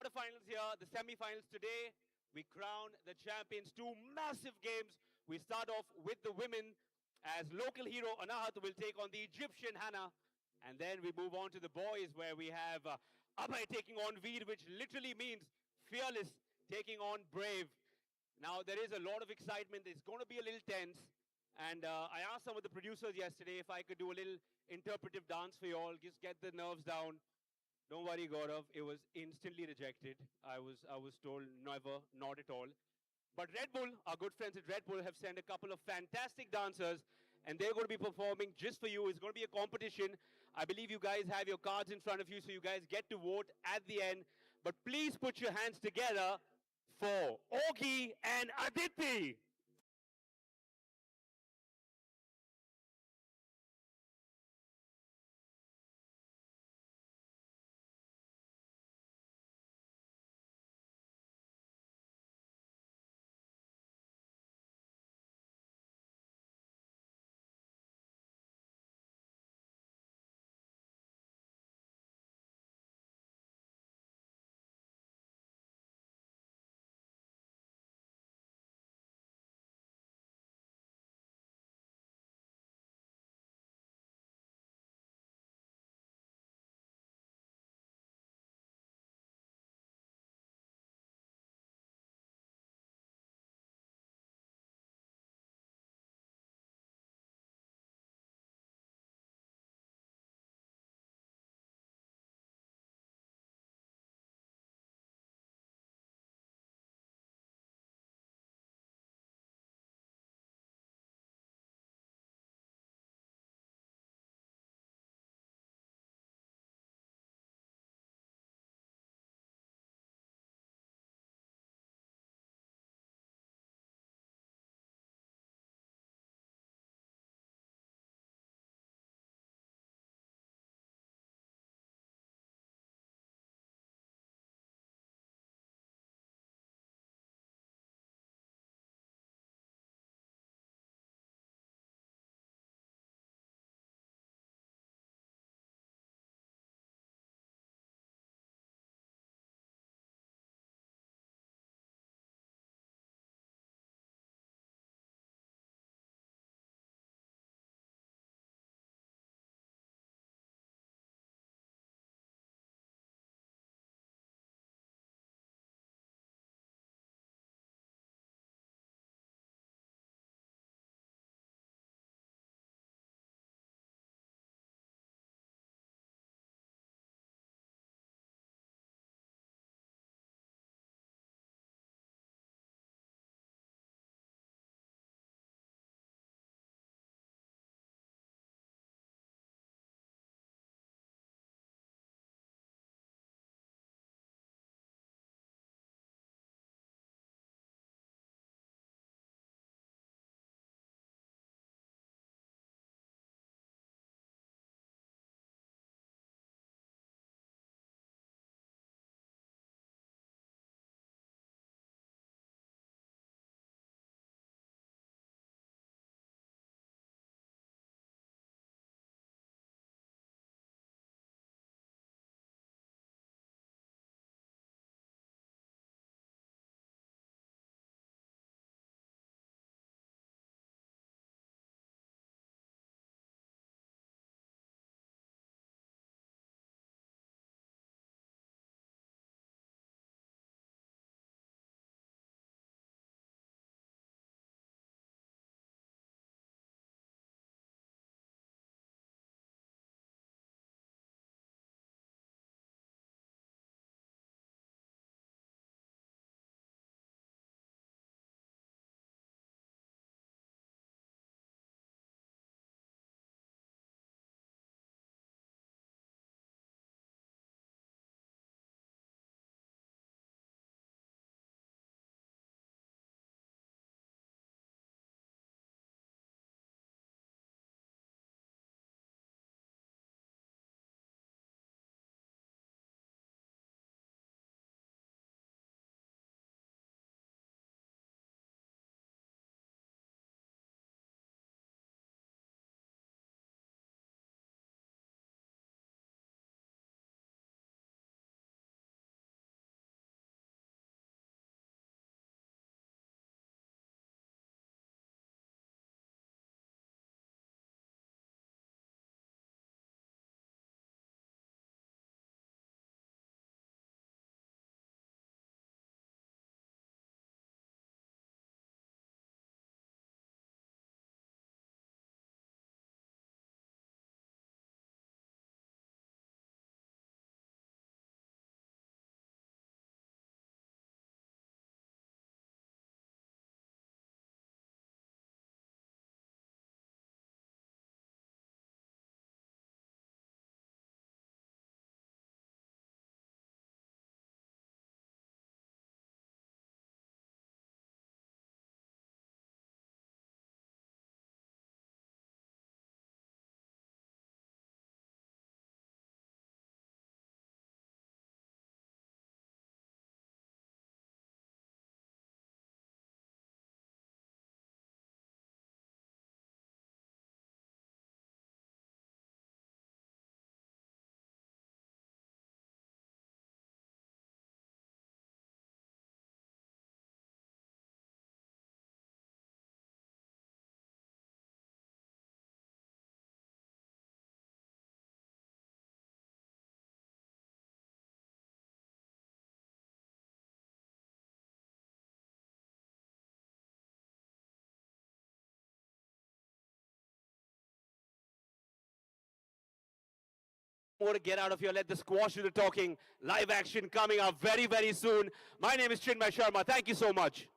Quarterfinals here, the semi-finals today. We crown the champions. Two massive games. We start off with the women as local hero Anahat will take on the Egyptian Hannah. And then we move on to the boys where we have Abhay taking on Veer, which literally means fearless, taking on brave. Now, there is a lot of excitement. It's going to be a little tense. And I asked some of the producers yesterday if I could do a little interpretive dance for you all, just get the nerves down. Don't worry, Gaurav. It was instantly rejected. I was told never, not at all. But Red Bull, our good friends at Red Bull, have sent a couple of fantastic dancers, and they're going to be performing just for you. It's going to be a competition. I believe you guys have your cards in front of you, so you guys get to vote at the end. But please put your hands together for Ogi and Aditi. more to get out of here. Let the squash do the talking. Live action coming up very, very soon. My name is Chinmay Sharma. Thank you so much.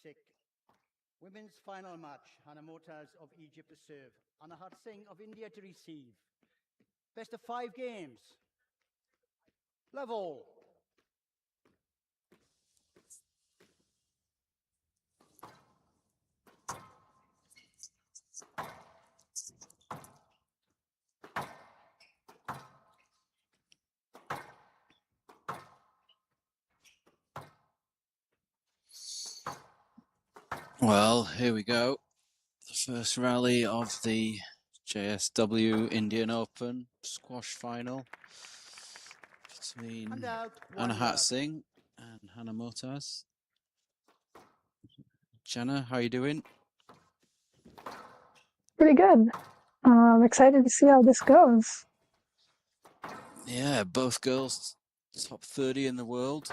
sick. Women's final match. Hannah Motaz of Egypt to serve. Anahat Singh of India to receive. Best of 5 games. Level. Well, here we go. The first rally of the JSW Indian Open squash final between Anahat Singh and Hannah Motaz. Jenna, how are you doing? Pretty good. I'm excited to see how this goes. Yeah, both girls top 30 in the world.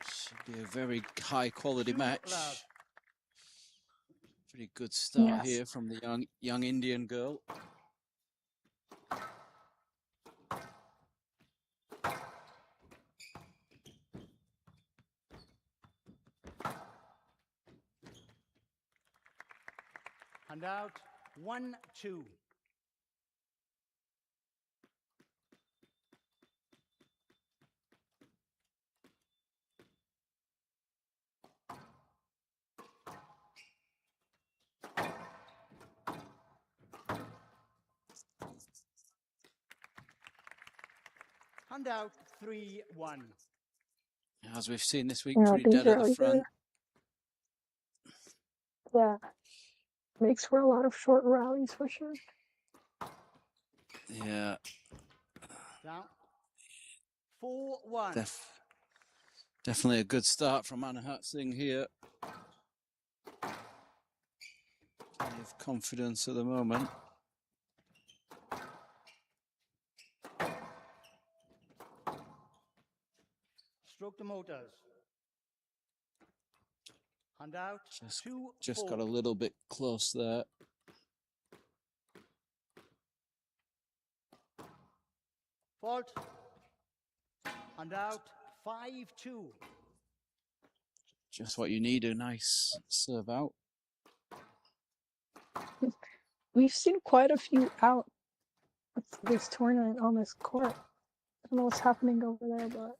Should be a very high quality match. Pretty good start here from the young Indian girl. And out 1-2. And out 3-1. As we've seen this week, pretty dead at the front. Yeah, makes for a lot of short rallies for sure. Yeah. Down 4-1. Definitely a good start from Anahat Singh here. Plenty of confidence at the moment. Stroke the motors. And out just got a little bit close there. Fault. And out 5-2. Just what you need, a nice serve out. We've seen quite a few out with this tournament on this court. I don't know what's happening over there, but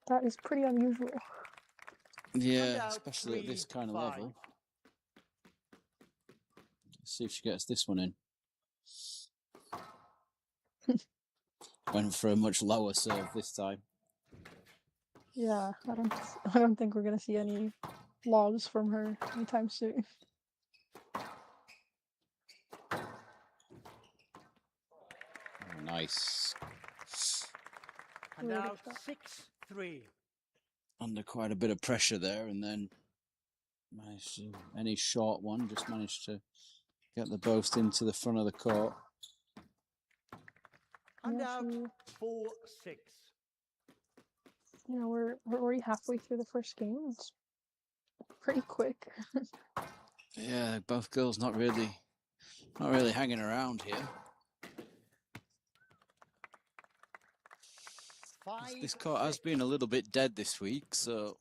that is pretty unusual. Yeah, especially at this kind of level. Let's see if she gets this one in. Went for a much lower serve this time. Yeah, I don't think we're gonna see any logs from her anytime soon. Nice. And out 6-3. Under quite a bit of pressure there, and then managed to, any short one, just managed to get the boast into the front of the court. And out 4-6. You know, we're already halfway through the first game. It's pretty quick. Yeah, both girls not really hanging around here. This court has been a little bit dead this week, so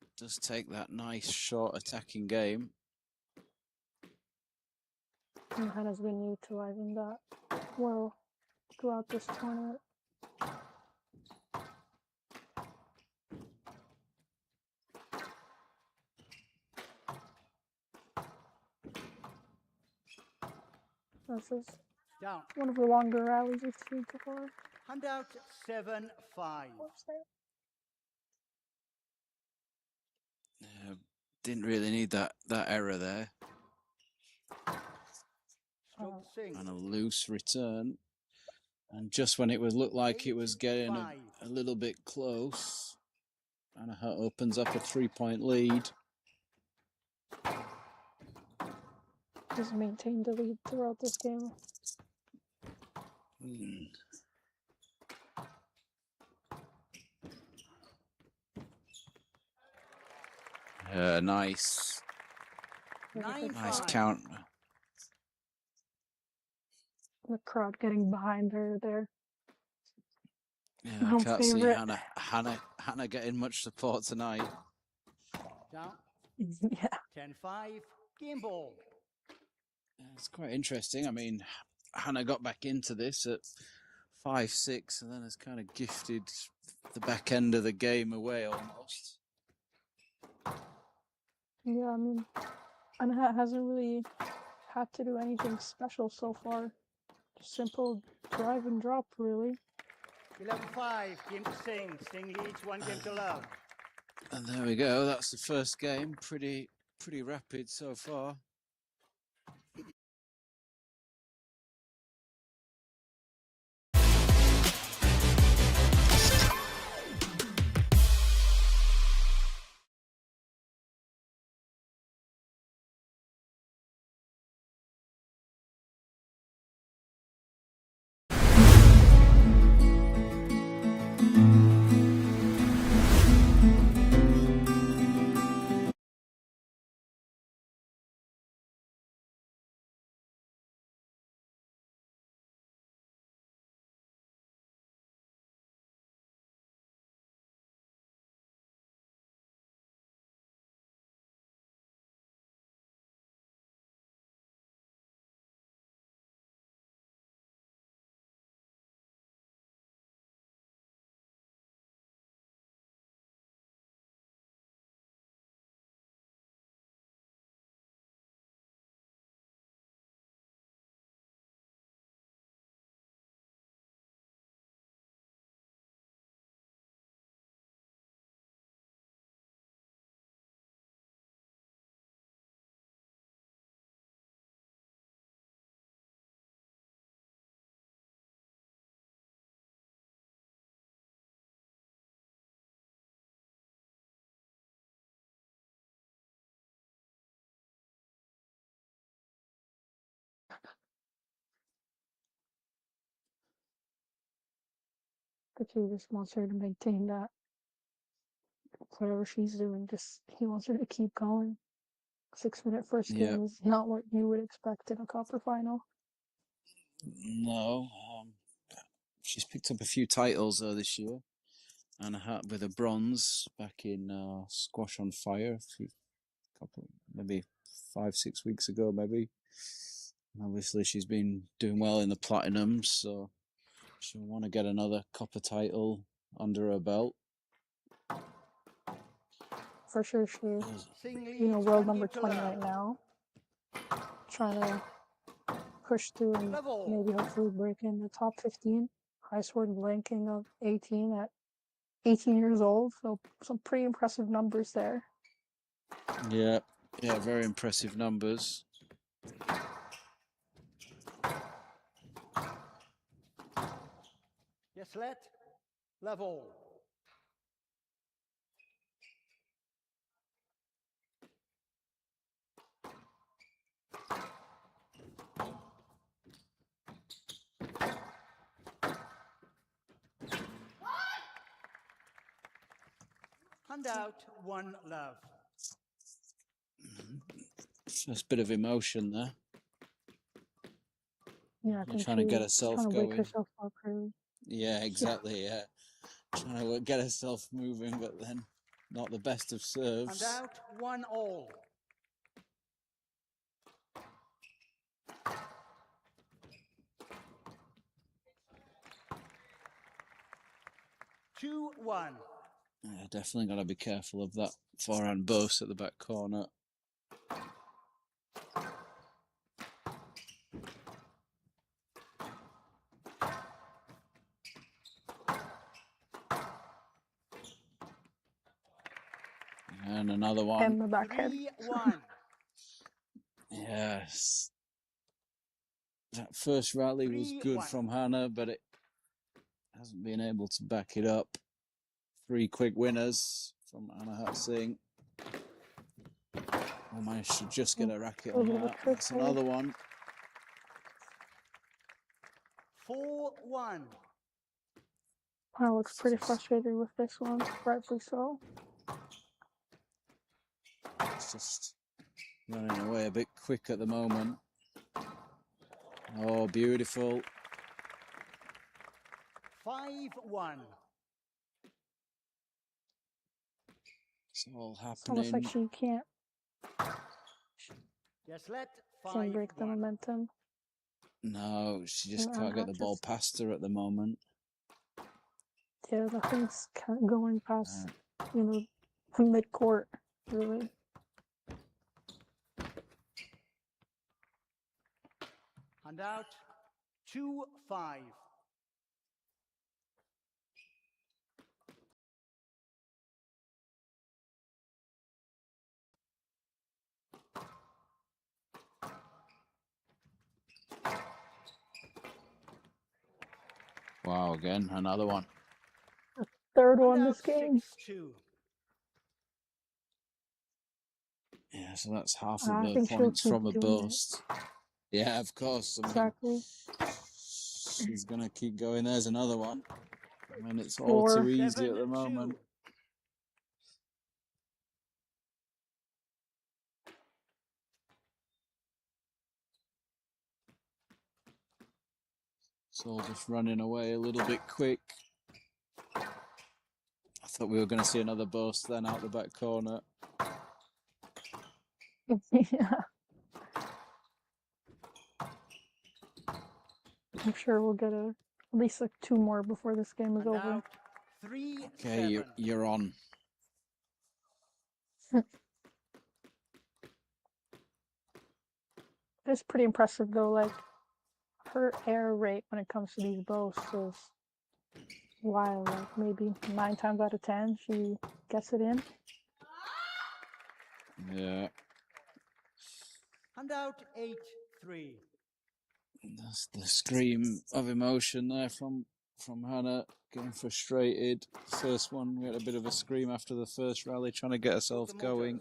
it does take that nice short attacking game. And Hannah's been utilizing that well throughout this tournament. This is one of the longer rallies we've seen so far. And out 7-5. Didn't really need that error there. And a loose return. And just when it was looked like it was getting a little bit close, Anahat opens up a 3-point lead. Just maintained the lead throughout this game. Nice. Nice count. The crowd getting behind her there. Yeah, I can't see Hannah getting much support tonight. Down. Yeah. 10-5. Game ball. It's quite interesting. I mean, Hannah got back into this at 5-6 and then has kind of gifted the back end of the game away almost. Yeah, I mean, Anna hasn't really had to do anything special so far. Just simple drive and drop, really. 11-5. Game to Sing. Sing leads 1 game to love. And there we go. That's the first game. Pretty rapid so far. But he just wants her to maintain that. Whatever she's doing, he wants her to keep going. 6-minute first game is not what you would expect in a copper final. No. She's picked up a few titles this year. And a hat with a bronze back in Squash on Fire maybe 5-6 weeks ago, maybe. Obviously, she's been doing well in the platinums, so she'll want to get another copper title under her belt. For sure, world number 20 right now. Trying to push through and maybe hopefully break in the top 15. Highest word ranking of 18 at 18 years old, so some pretty impressive numbers there. Yeah, very impressive numbers. Yes, let. Level. Hand out 1 love. First bit of emotion there. Yeah, I think trying to get herself trying to going. wake herself up, really. Yeah, exactly. Yeah, trying to get herself moving, but then not the best of serves. Hand out 1 all. Two, 1. Yeah, definitely got to be careful of that forehand burst at the back corner. And another one. And the backhand. 3-1. Yes. That first rally was good from Hannah, but it hasn't been able to back it up. 3 quick winners from Anna Singh. Oh, managed to just get a racket on that. That's another one. 4-1. Hannah looks pretty frustrated with this one, rightfully so. It's just running away a bit quick at the moment. Oh, beautiful. 5-1. It's all It's almost like happening. she can't Yes, let break the 5-1. momentum. No, she just And can't get Anhat the ball just, past her at the moment. yeah, nothing's going past, you know, mid-court, really. And out 2-5. Wow, again, another one. Third And one out this game. 6-2. Yeah, so that's half of I the think she'll points keep from a doing it. burst. Yeah, of course. I mean, Exactly. she's going to keep going. There's another one. I mean, it's all 4. too easy at the 7-2. moment. It's all just running away a little bit quick. I thought we were going to see another burst then out the back corner. Yeah. I'm sure we'll get at least like 2 more before this game is And over. out 3-7. Okay, you're on. It's pretty impressive though, like her air rate when it comes to these boasts is wild. Like maybe 9 times out of 10 she gets it in. Yeah. And out 8-3. That's the scream of emotion there from Hannah, getting frustrated. First one, we had a bit of a scream after the first rally, trying to get ourselves going.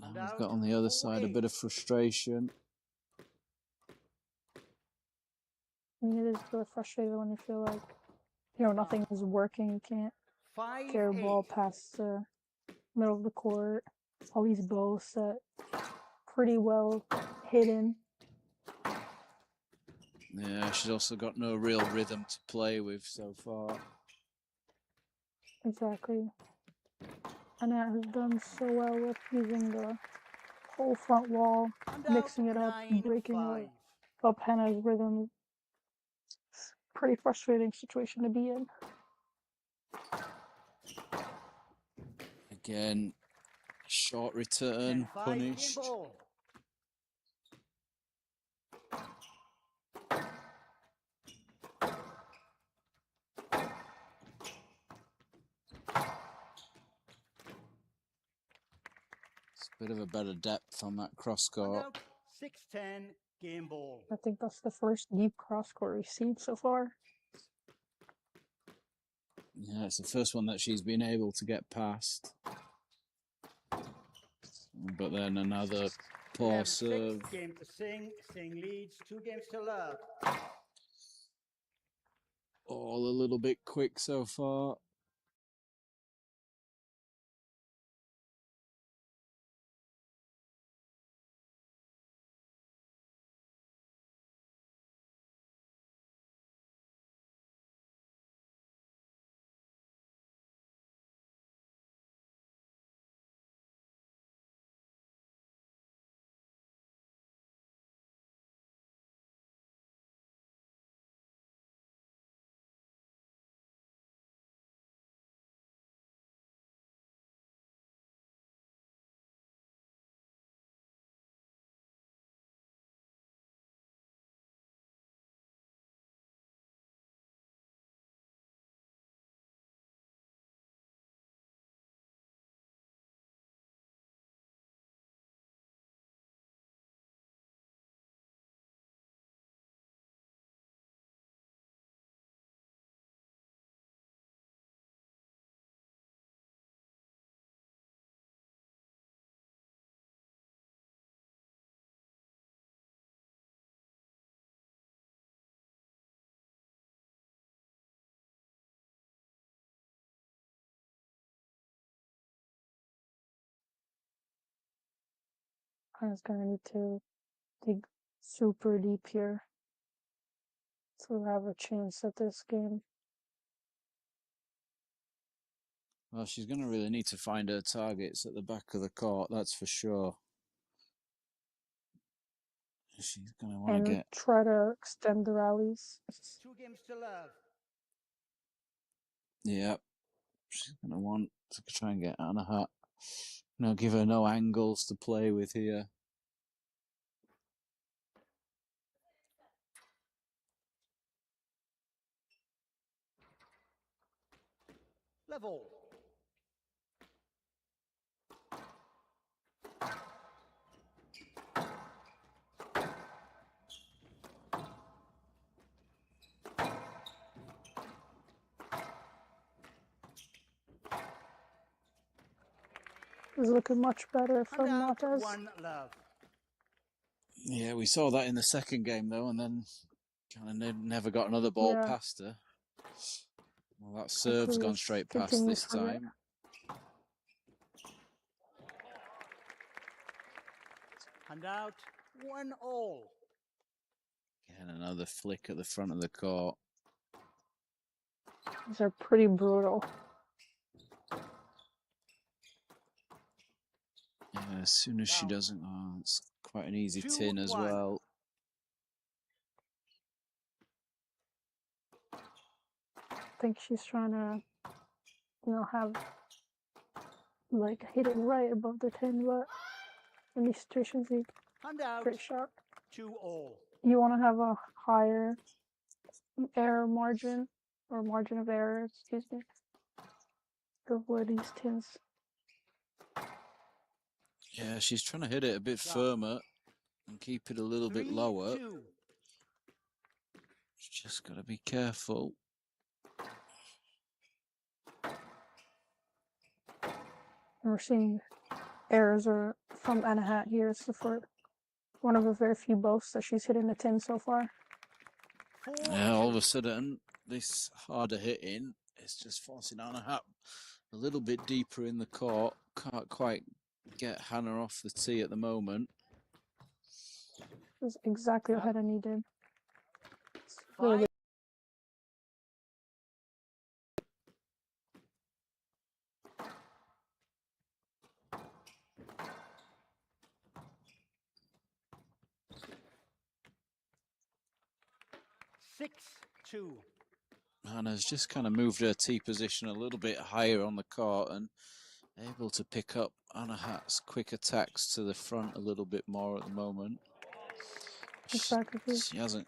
And now we've got on the other side a bit of frustration. I mean, it is really frustrating when you feel like, you know, nothing is working. You can't get your ball past the middle of the court. All these bows that pretty well hidden. Yeah, she's also got no real rhythm to play with so far. Exactly. Annette has done so well with using the whole front wall, mixing it up, breaking up Hannah's rhythm. It's a pretty frustrating situation to be in. Again, short return, punished. It's a bit of a better depth on that cross court. 6-10 game ball. I think that's the first deep cross court we've seen so far. Yeah, it's the first one that she's been able to get past. But then another poor serve. Game to Sing leads 2 games to love. All a little bit quick so far. Hannah's gonna need to dig super deep here to have a chance at this game. Well, she's going to really need to find her targets at the back of the court, that's for sure. She's going to want to get... try to extend the rallies. 2 games to love. Yeah. She's going to want to try and get Anahat. No, give her no angles to play with here. Level. Is looking much better from Montez. 1 love. Yeah, we saw that in the second game, though, and then kind of never got another ball past her. Well, that serve's gone straight past this time. And out 1-all. Again, another flick at the front of the court. These are pretty brutal. Yeah, as soon as she doesn't... Oh, it's quite an easy tin as well. I think she's trying to, have, like, hit it right above the tin, but in these situations, you pretty sharp. 2-all. You want to have a higher error margin, or margin of error, excuse me, to avoid these tins. Yeah, she's trying to hit it a bit firmer and keep it a little bit lower. Just got to be careful. And we're seeing errors are from Anahat here. It's one of the very few boasts that she's hitting the tin so far. Yeah, all of a sudden, this harder hitting is just forcing Anahat a little bit deeper in the court. Can't quite get Hannah off the tee at the moment. That's exactly what Hannah needed. Really good. 6-2. Hannah's just kind of moved her tee position a little bit higher on the court and able to pick up Anahat's quick attacks to the front a little bit more at the moment. Exactly. She hasn't,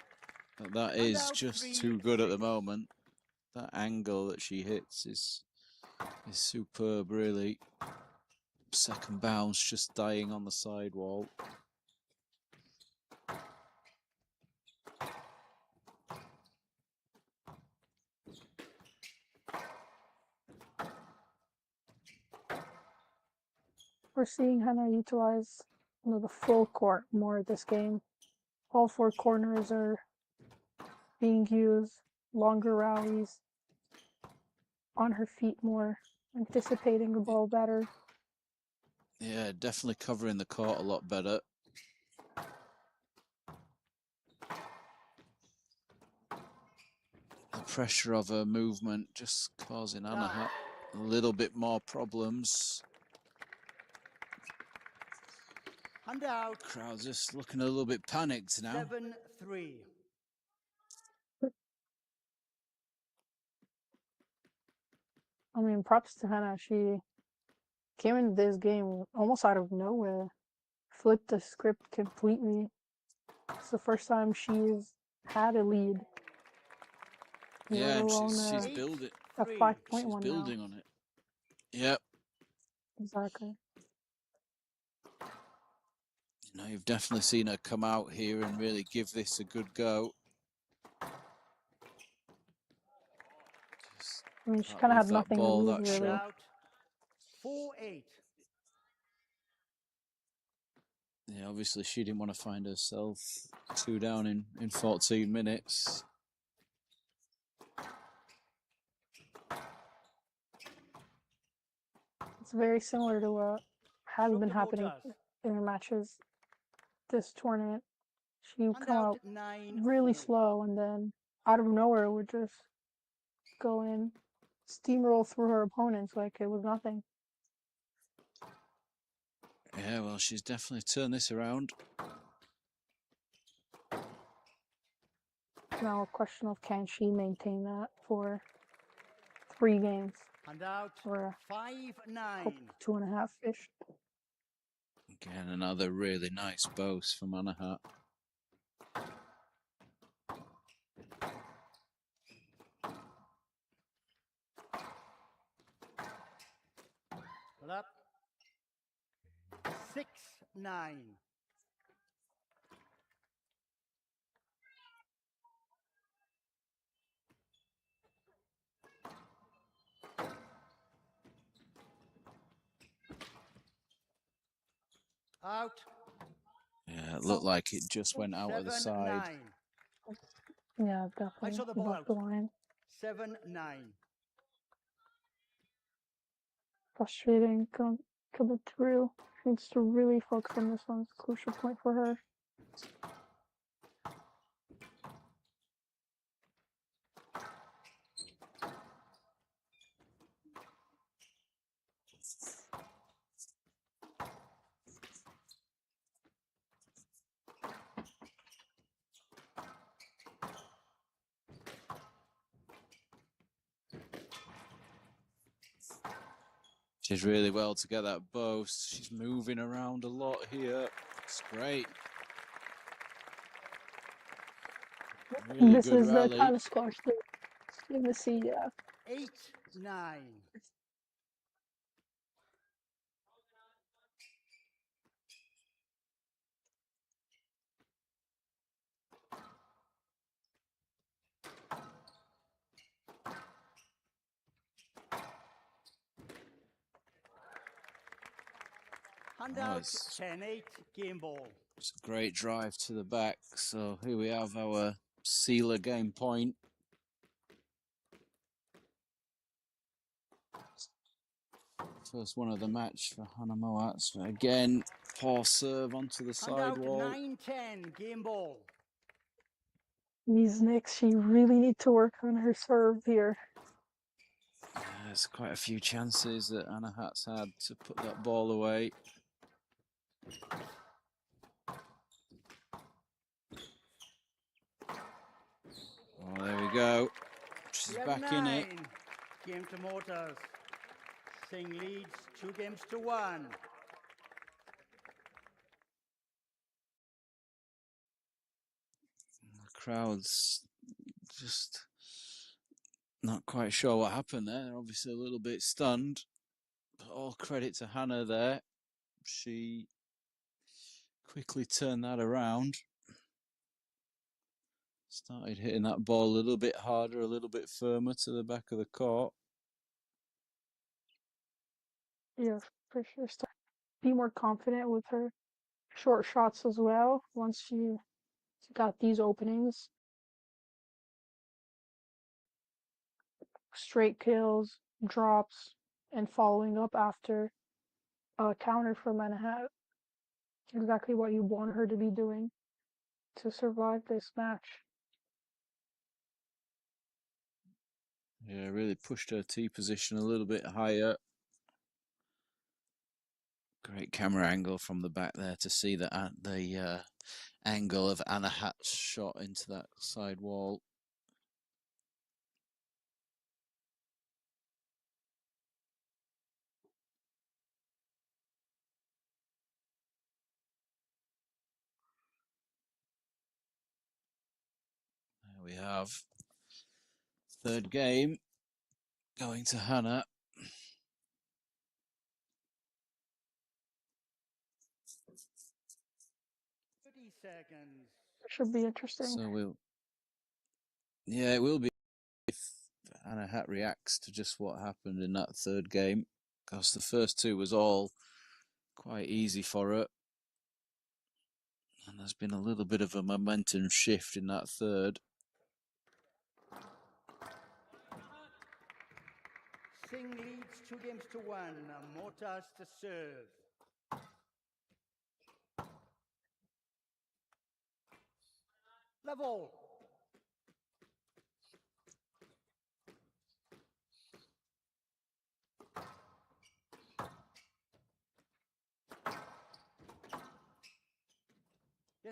but that is just too good at the moment. That angle that she hits is superb, really. Second bounce just dying on the sidewall. We're seeing Hannah utilize the full court more this game. All 4 corners are being used, longer rallies, on her feet more, anticipating the ball better. Yeah, definitely covering the court a lot better. The pressure of her movement just causing Anahat a little bit more problems. And out. Crowd just looking a little bit panicked now. 7-3. I mean, props to Hannah. She came into this game almost out of nowhere, flipped the script completely. It's the first time she's had a lead. Yeah, and she's building. A 5-point one She's building on it. Yep. Exactly. You know, you've definitely seen her come out here and really give this a good go. I mean, she kind of had nothing to lose, really. 4-8. Yeah, obviously she didn't want to find herself 2 down in 14 minutes. It's very similar to what has been happening in her matches this tournament. She would come out really slow and then out of nowhere would just go in. steamroll through her opponents like it was nothing. Yeah, well, she's definitely turned this around. Now a question of can she maintain that for 3 games? And out, or 5-9. 2.5-ish. Again, another really nice boast from Anahat. Well up. 6-9. Out. Yeah, it looked like it just went out of the side. 7-9. Yeah, I definitely. saw the ball Off out. the line. 7-9. Frustrating coming through. She needs to really focus on this one. It's a crucial point for her. She's really well to get that boast. She's moving around a lot here. It's great. Really This good is rally. the kind of squash that you're going to see, yeah. 8-9. Hand out, 10-8, game ball. It's a great drive to the back. So here we have our sealer game point. First one of the match for Hannah Moats. Again, poor serve onto the sidewall. 9-10, game ball. These Knicks, she really need to work on her serve here. There's quite a few chances that Anahat's had to put that ball away. Oh, there we go. She's back in it. Game to Motors. Singh leads 2-1. The crowd's just not quite sure what happened there. They're obviously a little bit stunned. But all credit to Hannah there. She quickly turned that around. Started hitting that ball a little bit harder, a little bit firmer to the back of the court. Yeah, for sure. Start to be more confident with her short shots as well once she got these openings. Straight kills, drops, and following up after a counter from Anahat. Exactly what you want her to be doing to survive this match. Yeah, really pushed her tee position a little bit higher. Great camera angle from the back there to see the angle of Anahat's shot into that side wall. There we have third game going to Hannah. 30 seconds. Should be interesting. So it will be if Anahat reacts to just what happened in that third game, because the first two was all quite easy for her. And there's been a little bit of a momentum shift in that third. Singh leads 2-1. Motors to serve. Level.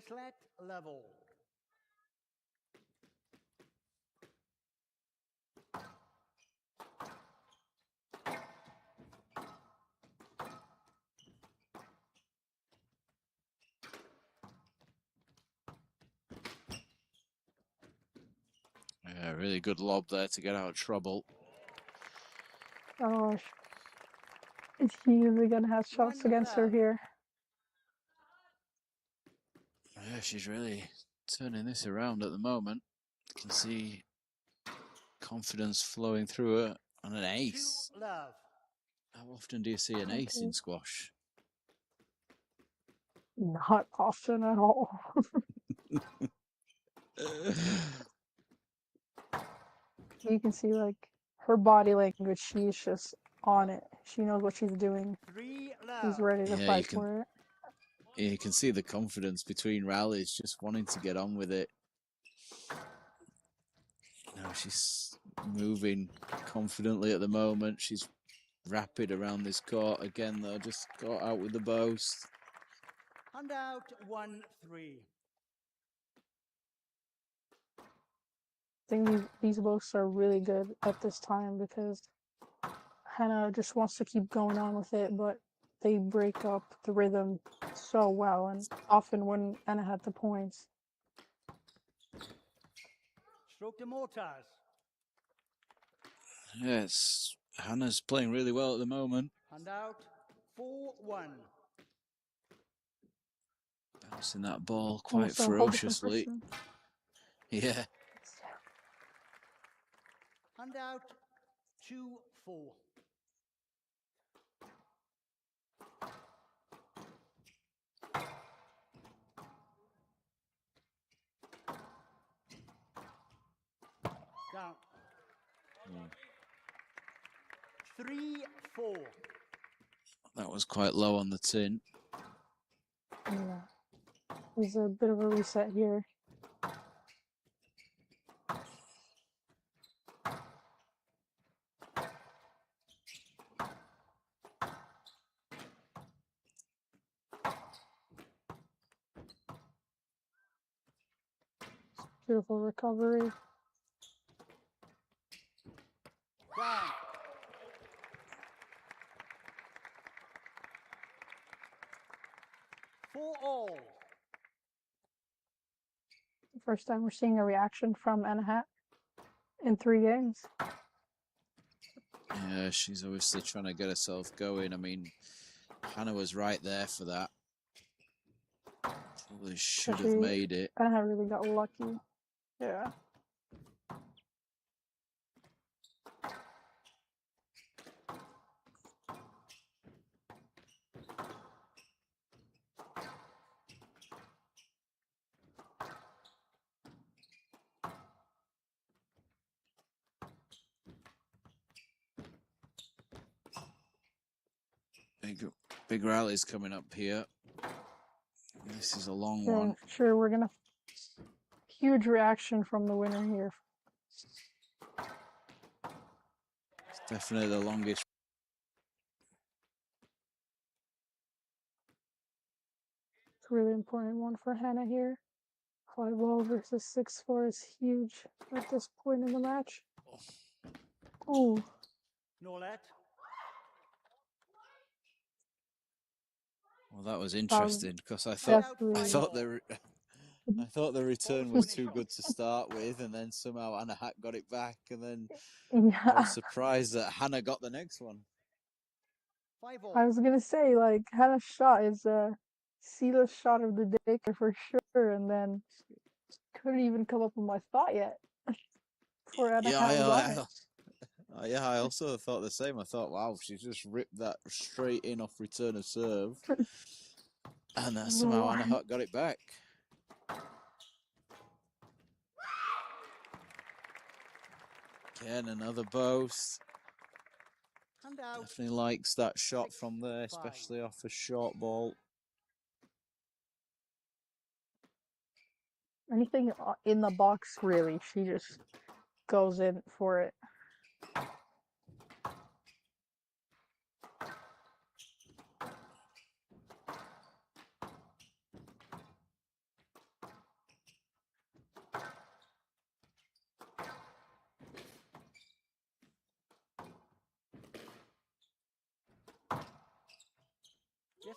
Breslet level. Yeah, really good lob there to get out of trouble. Oh, she's usually gonna have shots against her here. Yeah, she's really turning this around at the moment. You can see confidence flowing through her. And an ace. How often do you see an ace in squash? Not often at all. You can see like her body language, she's just on it. She knows what she's doing. She's ready to fight for it. Yeah, you can see the confidence between rallies, just wanting to get on with it. You know, she's moving confidently at the moment. She's rapid around this court. Again, though, just got out with the boast. And out 1-3. I think these boasts are really good at this time because Hannah just wants to keep going on with it, but they break up the rhythm so well, and often when Anna had the points. Stroke to Mortars. Yes, Hannah's playing really well at the moment. And out 4-1. Bouncing that ball quite Also, ferociously. Yeah. And out 2-4. Down. 3-4. That was quite low on the tin. Yeah. There's a bit of a reset here. Beautiful recovery. Down. For all. First time we're seeing a reaction from Anna in 3 games. Yeah, she's obviously trying to get herself going. I mean, Hannah was right there for that. Probably should have made it. Anna really got lucky. Yeah. Big rallies coming up here. This is a long one. Sure, we're gonna huge reaction from the winner here. It's definitely the longest. It's a really important one for Hannah here. 5-0 versus 6-4 is huge at this point in the match. Oh. Nolet. Well, that was interesting because I thought the return was too good to start with, and then somehow Anna Hack got it back, and then I was surprised that Hannah got the next one. I was gonna say, like, Hannah's shot is a sealess shot of the day for sure, and then couldn't even come up with my thought yet. For Anna yeah, I also thought the same. I thought, wow, she's just ripped that straight in off return of serve. And somehow Anna Hutt got it back. Again, another boast. Definitely likes that shot from there, especially off a short ball. Anything in the box, really, she just goes in for it.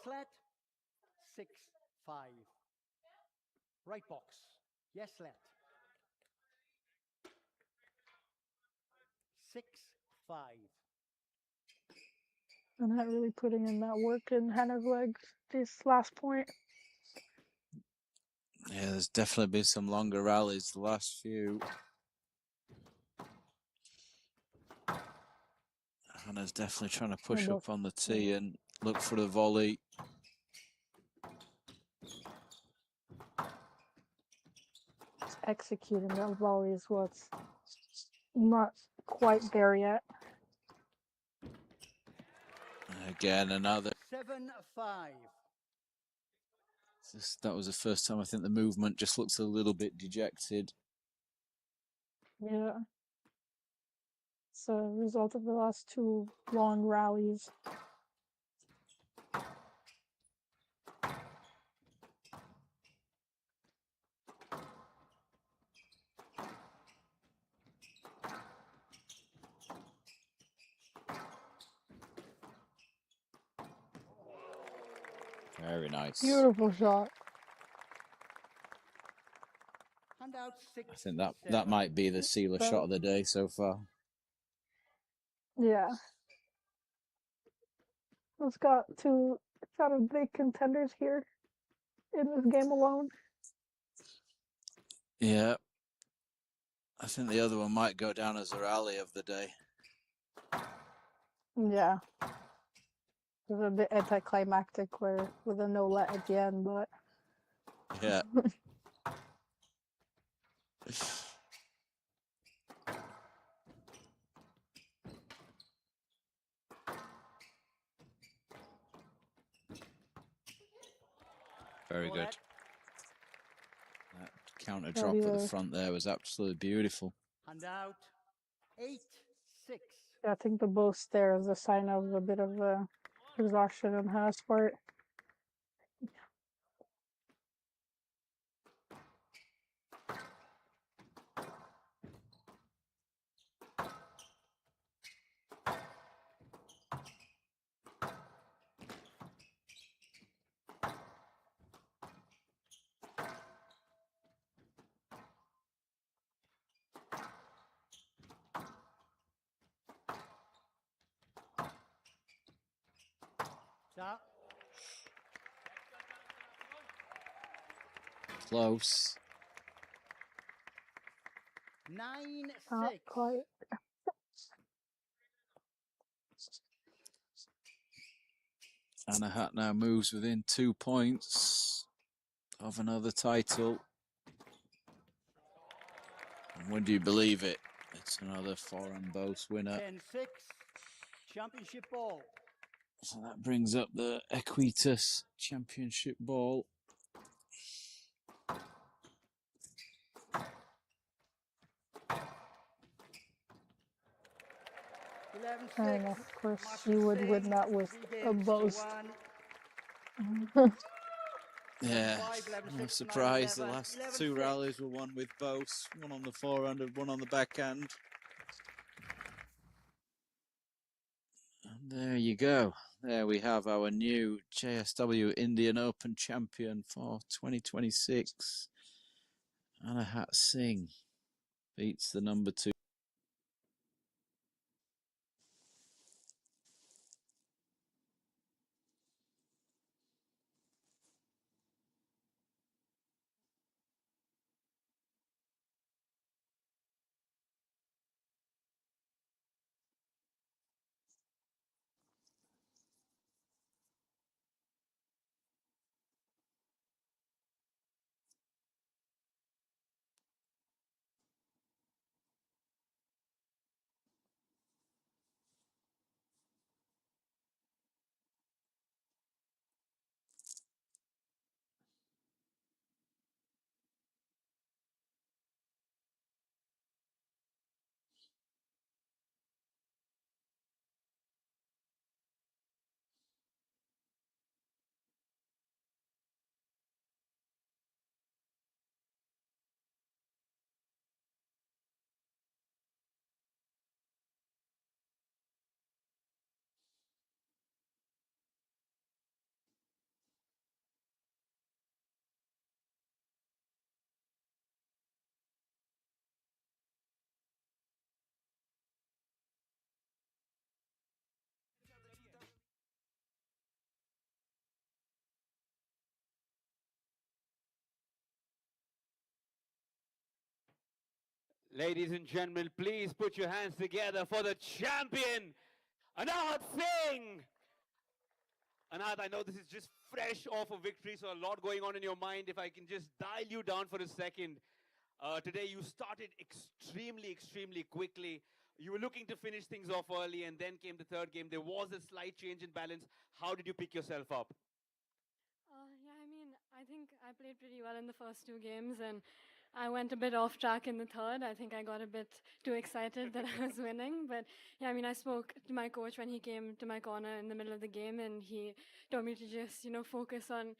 let. 6-5. Right box. Yes, let. 6-5. I'm not really putting in that work in Hannah's legs this last point. Yeah, there's definitely been some longer rallies the last few. Hannah's definitely trying to push up on the tee and look for the volley. Executing that volley is what's not quite there yet. Again, another. 7-5. That was the first time I think the movement just looks a little bit dejected. Yeah. It's a result of the last two long rallies. Very nice. Beautiful shot. Handout 6. I think that might be the sealer shot of the day so far. Yeah. It's got two kind of big contenders here in this game alone. Yeah. I think the other one might go down as the rally of the day. Yeah. It was a bit anticlimactic with a no let at the end, but yeah. Very good. That counter drop at the front there was absolutely beautiful. Handout 8-6. Yeah, I think the boost there is a sign of a bit of exhaustion on Hannah's part. Close. 9-6. Not quite. Anna Hatt now moves within 2 points of another title. And would you believe it? It's another foreign boast winner. 10-6. Championship ball. So that brings up the Equitas Championship ball. And of course, you would win that with a boast. Yeah, I'm surprised the last two rallies were won with boasts. One on the forehand and one on the backhand. And there you go. There we have our new JSW Indian Open champion for 2026. Anna Hatt Singh beats the number 2. Ladies and gentlemen, please put your hands together for the champion, Anahad Singh. Anahad, I know this is just fresh off a victory, so a lot going on in your mind. If I can just dial you down for a second. Today you started extremely quickly. You were looking to finish things off early, and then came the third game. There was a slight change in balance. How did you pick yourself up? Yeah, I mean, I think I played pretty well in the first two games, and I went a bit off track in the third. I think I got a bit too excited that I was winning. But yeah, I mean, I spoke to my coach when he came to my corner in the middle of the game, and he told me to just, focus on,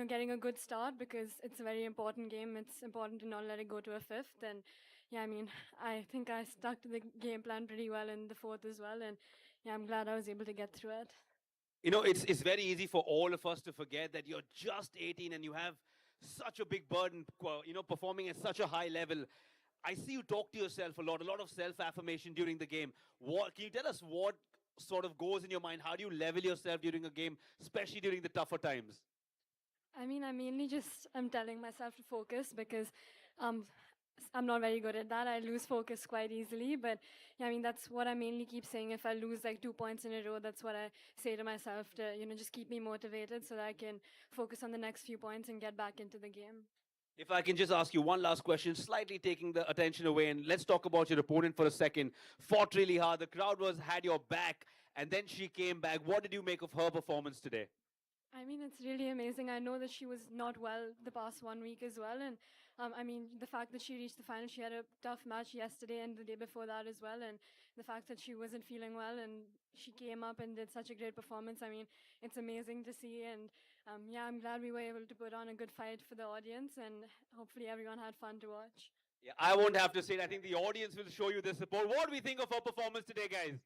getting a good start because it's a very important game. It's important to not let it go to a fifth. And yeah, I mean, I think I stuck to the game plan pretty well in the fourth as well. And yeah, I'm glad I was able to get through it. It's very easy for all of us to forget that you're just 18 and you have such a big burden, performing at such a high level. I see you talk to yourself a lot of self-affirmation during the game. Can you tell us what sort of goes in your mind? How do you level yourself during a game, especially during the tougher times? I mean, I mainly just am telling myself to focus because I'm not very good at that. I lose focus quite easily. But yeah, I mean, that's what I mainly keep saying. If I lose like 2 points in a row, that's what I say to myself to, just keep me motivated so that I can focus on the next few points and get back into the game. If I can just ask you one last question, slightly taking the attention away, and let's talk about your opponent for a second. Fought really hard. The crowd had your back, and then she came back. What did you make of her performance today? I mean, it's really amazing. I know that she was not well the past 1 week as well. And I mean, the fact that she reached the final, she had a tough match yesterday and the day before that as well. And the fact that she wasn't feeling well and she came up and did such a great performance. I mean, it's amazing to see. And yeah, I'm glad we were able to put on a good fight for the audience. And hopefully everyone had fun to watch. Yeah, I won't have to say it. I think the audience will show you the support. What do we think of her performance today, guys?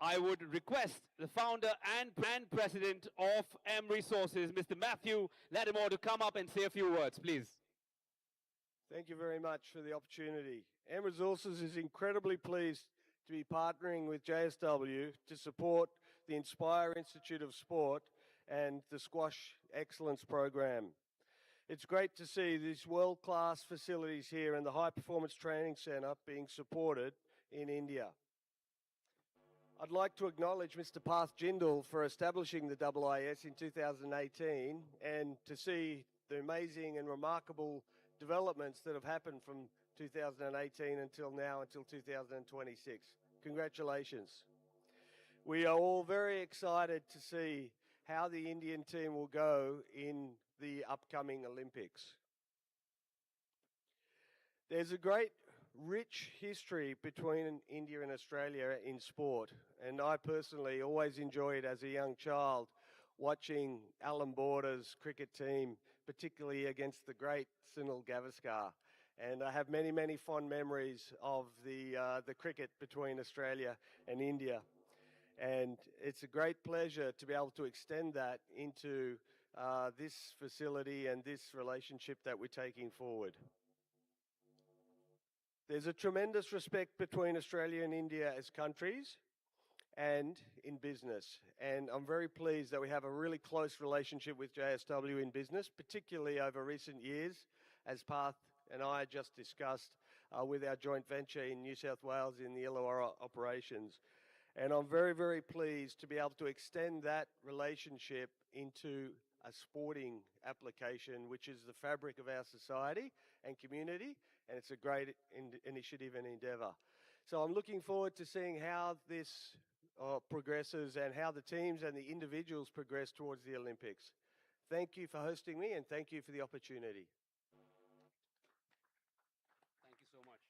I would request the founder and president of M Resources, Mr. Matthew Lattimore, to come up and say a few words, please. Thank you very much for the opportunity. M Resources is incredibly pleased to be partnering with JSW to support the Inspire Institute of Sport and the Squash Excellence Program. It's great to see these world-class facilities here and the High Performance Training Centre being supported in India. I'd like to acknowledge Mr. Parth Jindal for establishing the IIS in 2018 and to see the amazing and remarkable developments that have happened from 2018 until now, until 2026. Congratulations. We are all very excited to see how the Indian team will go in the upcoming Olympics. There's a great rich history between India and Australia in sport, and I personally always enjoyed as a young child watching Alan Border's cricket team, particularly against the great Sunil Gavaskar. And I have many, many fond memories of the cricket between Australia and India. And it's a great pleasure to be able to extend that into this facility and this relationship that we're taking forward. There's a tremendous respect between Australia and India as countries and in business. And I'm very pleased that we have a really close relationship with JSW in business, particularly over recent years, as Parth and I just discussed with our joint venture in New South Wales in the Illawarra operations. And I'm very, very pleased to be able to extend that relationship into a sporting application, which is the fabric of our society and community, and it's a great initiative and endeavour. So I'm looking forward to seeing how this progresses and how the teams and the individuals progress towards the Olympics. Thank you for hosting me, and thank you for the opportunity. Thank you so much.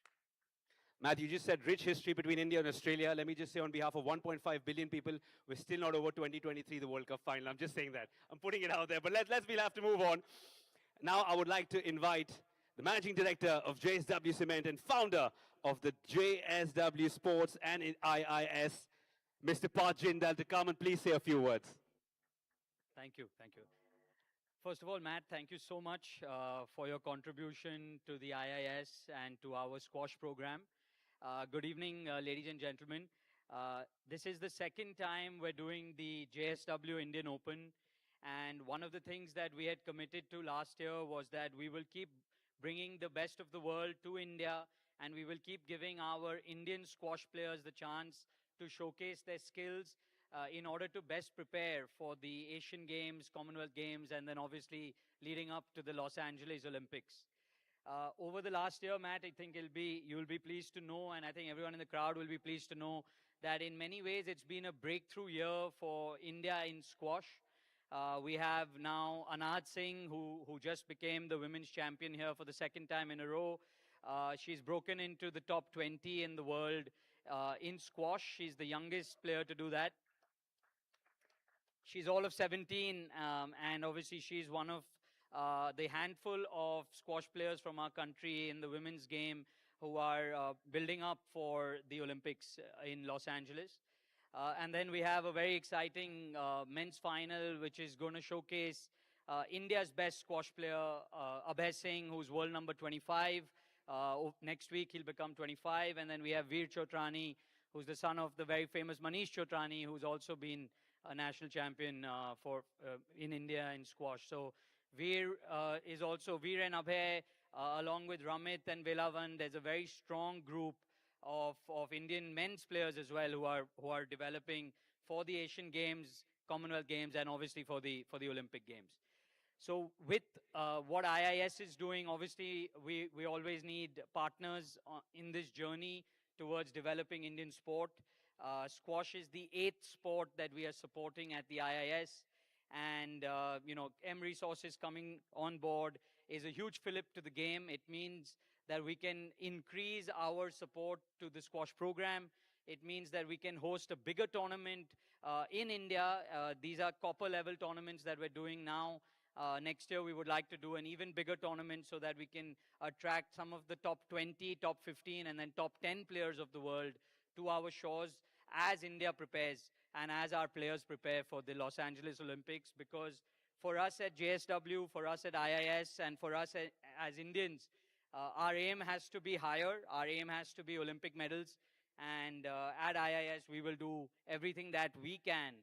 Matt, you just said rich history between India and Australia. Let me just say on behalf of 1.5 billion people, we're still not over 2023, the World Cup final. I'm just saying that. I'm putting it out there. But we'll have to move on. Now I would like to invite the Managing Director of JSW Cement and founder of the JSW Sports and IIS, Mr. Parth Jindal, to come and please say a few words. Thank you. Thank you. First of all, Matt, thank you so much for your contribution to the IIS and to our squash program. Good evening, ladies and gentlemen. This is the second time we're doing the JSW Indian Open. And one of the things that we had committed to last year was that we will keep bringing the best of the world to India, and we will keep giving our Indian squash players the chance to showcase their skills in order to best prepare for the Asian Games, Commonwealth Games, and then obviously leading up to the Los Angeles Olympics. Over the last year, Matt, I think you'll be pleased to know, and I think everyone in the crowd will be pleased to know, that in many ways it's been a breakthrough year for India in squash. We have now Anahad Singh, who just became the women's champion here for the second time in a row. She's broken into the top 20 in the world in squash. She's the youngest player to do that. She's all of 17, and obviously she's one of the handful of squash players from our country in the women's game who are building up for the Olympics in Los Angeles. And then we have a very exciting men's final, which is going to showcase India's best squash player, Abhay Singh, who's world number 25. Next week, he'll become 25. And then we have Veer Chotrani, who's the son of the very famous Manish Chotrani, who's also been a national champion in India in squash. So Veer is also, Veer and Abhay, along with Ramit and Velavan, there's a very strong group of Indian men's players as well who are developing for the Asian Games, Commonwealth Games, and obviously for the Olympic Games. So with what IIS is doing, obviously we always need partners in this journey towards developing Indian sport. Squash is the 8th sport that we are supporting at the IIS, and M Resources coming on board is a huge fillip to the game. It means that we can increase our support to the squash program. It means that we can host a bigger tournament in India. These are copper level tournaments that we're doing now. Next year, we would like to do an even bigger tournament so that we can attract some of the top 20, top 15, and then top 10 players of the world to our shores. as India prepares and as our players prepare for the Los Angeles Olympics. Because for us at JSW, for us at IIS, and for us as Indians, our aim has to be higher. Our aim has to be Olympic medals. And at IIS, we will do everything that we can